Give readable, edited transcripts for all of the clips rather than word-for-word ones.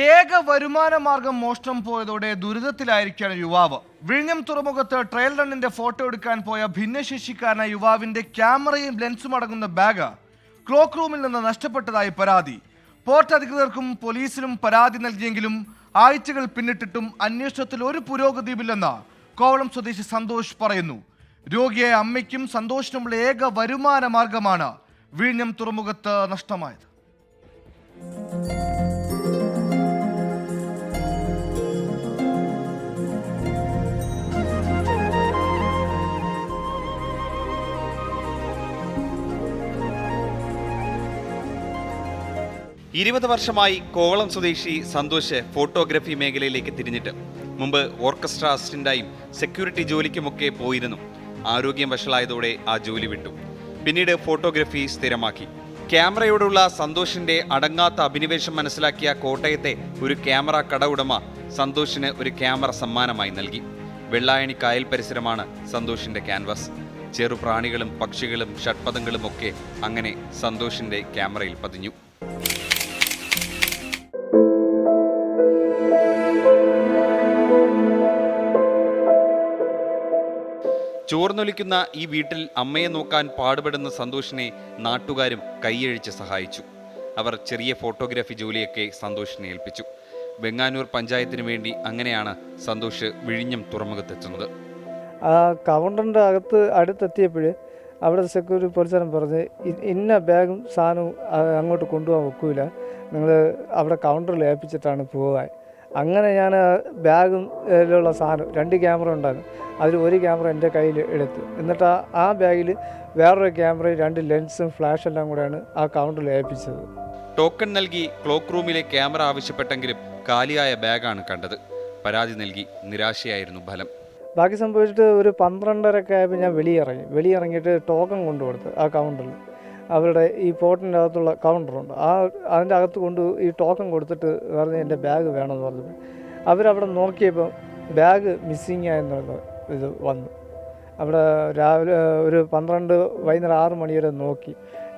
ഏക വരുമാന മാർഗം മോഷണം പോയതോടെ ദുരിതത്തിലായിരിക്കുകയാണ് യുവാവ്. വിഴിഞ്ഞം തുറമുഖത്ത് ട്രയൽ റണ്ണിന്റെ ഫോട്ടോ എടുക്കാൻ പോയ ഭിന്നശേഷിക്കാരനായ യുവാവിന്റെ ക്യാമറയും ലെൻസും അടങ്ങുന്ന ബാഗ് ക്ലോക്ക് റൂമിൽ നിന്ന് നഷ്ടപ്പെട്ടതായി പരാതി. പോർട്ട് അധികൃതർക്കും പോലീസിലും പരാതി നൽകിയെങ്കിലും ആഴ്ചകൾ പിന്നിട്ടിട്ടും അന്വേഷണത്തിൽ ഒരു പുരോഗതിയുമില്ലെന്ന് കോവളം സ്വദേശി സന്തോഷ് പറയുന്നു. രോഗിയായ അമ്മയ്ക്കും സന്തോഷിനുമുള്ള ഏക വരുമാന മാർഗമാണ് വിഴിഞ്ഞം തുറമുഖത്ത് നഷ്ടമായത്. വർഷമായി കോവളം സ്വദേശി സന്തോഷ് ഫോട്ടോഗ്രാഫി മേഖലയിലേക്ക് തിരിഞ്ഞിട്ട് മുമ്പ് ഓർക്കസ്ട്ര അസിസ്റ്റന്റായും സെക്യൂരിറ്റി ജോലിക്കുമൊക്കെ പോയിരുന്നു. ആരോഗ്യം വഷളായതോടെ ആ ജോലി വിട്ടു. പിന്നീട് ഫോട്ടോഗ്രാഫി സ്ഥിരമാക്കി. ക്യാമറയോടുള്ള സന്തോഷിന്റെ അടങ്ങാത്ത അഭിനിവേശം മനസ്സിലാക്കിയ കോട്ടയത്തെ ഒരു ക്യാമറ കട ഉടമ സന്തോഷിന് ഒരു ക്യാമറ സമ്മാനമായി നൽകി. വെള്ളായണി കായൽ പരിസരമാണ് സന്തോഷിന്റെ ക്യാൻവാസ്. ചെറുപ്രാണികളും പക്ഷികളും ഷഡ്പദങ്ങളും ഒക്കെ അങ്ങനെ സന്തോഷിന്റെ ക്യാമറയിൽ പതിഞ്ഞു. ചോർന്നൊലിക്കുന്ന ഈ വീട്ടിൽ അമ്മയെ നോക്കാൻ പാടുപെടുന്ന സന്തോഷിനെ നാട്ടുകാരും കൈയഴിച്ച് സഹായിച്ചു. അവർ ചെറിയ ഫോട്ടോഗ്രാഫി ജോലിയൊക്കെ സന്തോഷിനെ ഏൽപ്പിച്ചു. വെങ്ങാനൂർ പഞ്ചായത്തിന് വേണ്ടി അങ്ങനെയാണ് സന്തോഷ് വിഴിഞ്ഞം തുറമുഖത്തെത്തുന്നത്. ആ കൗണ്ടറിൻ്റെ അടുത്തെത്തിയപ്പോൾ അവിടെ സെക്യൂരിറ്റി പോലീസുകാരൻ പറഞ്ഞ് ഇന്ന ബാഗും സാധനവും അങ്ങോട്ട് കൊണ്ടുപോകാൻ ഒക്കില്ല, നിങ്ങൾ അവിടെ കൗണ്ടറിൽ ഏൽപ്പിച്ചിട്ടാണ് പോകാൻ. അങ്ങനെ ഞാൻ ബാഗും ിലുള്ള സാധനം 2 ക്യാമറ ഉണ്ടായിരുന്നു. അതിൽ ഒരു ക്യാമറ എൻ്റെ കയ്യിൽ എടുത്തു. എന്നിട്ട് ആ ബാഗിൽ വേറൊരു ക്യാമറയും 2 ലെൻസും ഫ്ലാഷ് എല്ലാം കൂടെയാണ് ആ കൗണ്ടറിൽ ഏൽപ്പിച്ചത്. ടോക്കൺ നൽകി ക്ലോക്ക് റൂമിലെ ക്യാമറ ആവശ്യപ്പെട്ടെങ്കിലും കാലിയായ ബാഗാണ് കണ്ടത്. പരാതി നൽകി നിരാശയായിരുന്നു ഫലം. ബാക്കി സംഭവിച്ചിട്ട് ഒരു 12:30 ആയപ്പോൾ ഞാൻ വെളിയിറങ്ങിയിട്ട് ടോക്കൺ കൊണ്ടുകൊടുത്തു ആ കൗണ്ടറിൽ. അവരുടെ ഈ പോർട്ടിൻ്റെ അകത്തുള്ള കൗണ്ടറുണ്ട്, അതിൻ്റെ അകത്ത് കൊണ്ട് ഈ ടോക്കൺ കൊടുത്തിട്ട് പറഞ്ഞ് എൻ്റെ ബാഗ് വേണമെന്ന് പറഞ്ഞു. അവരവിടെ നോക്കിയപ്പോൾ ബാഗ് മിസ്സിങ് ആയെന്നുള്ള ഇത് വന്നു. അവിടെ രാവിലെ ഒരു വൈകുന്നേരം 6 മണി വരെ നോക്കി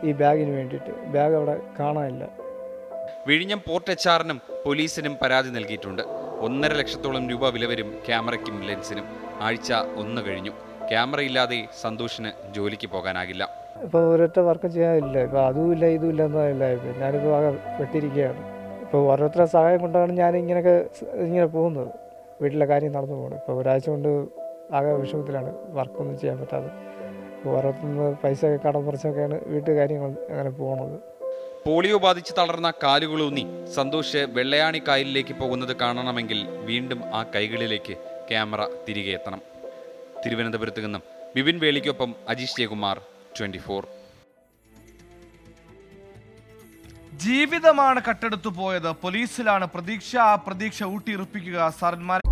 ഈ ബാഗിന് വേണ്ടിയിട്ട്. ബാഗ് അവിടെ കാണാനില്ല. വിഴിഞ്ഞം പോർട്ട് HR-നും പോലീസിനും പരാതി നൽകിയിട്ടുണ്ട്. 1.5 ലക്ഷത്തോളം രൂപ വില വരും ക്യാമറയ്ക്കും ലെൻസിനും. ആഴ്ച 1 കഴിഞ്ഞു. ക്യാമറ ഇല്ലാതെ സന്തോഷിന് ജോലിക്ക് പോകാനാകില്ല. ഇപ്പോൾ ഒരൊറ്റ വർക്കും ചെയ്യാനില്ല. ഇപ്പോൾ അതുമില്ല ഇതുമില്ല എന്നല്ല. ഇപ്പോൾ ഞാനിപ്പോൾ ആകെ പെട്ടിരിക്കുകയാണ്. ഇപ്പോൾ ഓരോരുത്തരുടെ സഹായം കൊണ്ടാണ് ഞാൻ ഇങ്ങനെ പോകുന്നത്. വീട്ടിലെ കാര്യം നടന്നു പോകണം. ഇപ്പോൾ ഒരാഴ്ച കൊണ്ട് ആകെ വിഷമത്തിലാണ്, വർക്കൊന്നും ചെയ്യാൻ പറ്റാതെ. ഇപ്പോൾ ഓരോരുത്തർ പൈസ കടം പറിച്ചൊക്കെയാണ് വീട്ടു കാര്യങ്ങൾ അങ്ങനെ പോകുന്നത്. പോളിയോ ബാധിച്ച് തളർന്ന കാലുകളൂന്നി സന്തോഷ് വെള്ളയാണി കായലിലേക്ക് പോകുന്നത് കാണണമെങ്കിൽ വീണ്ടും ആ കൈകളിലേക്ക് ക്യാമറ തിരികെ എത്തണം. തിരുവനന്തപുരത്ത് നിന്നും ബിപിൻ വേളിക്കൊപ്പം അജീഷ് ജയകുമാർ, 24. ജീവിതമാണ് കട്ടെടുത്തു പോയത്, പോലീസിലാണ് പ്രതീക്ഷ. ആ പ്രതീക്ഷ ഊട്ടിയുറപ്പിക്കുക സാറന്മാരെ.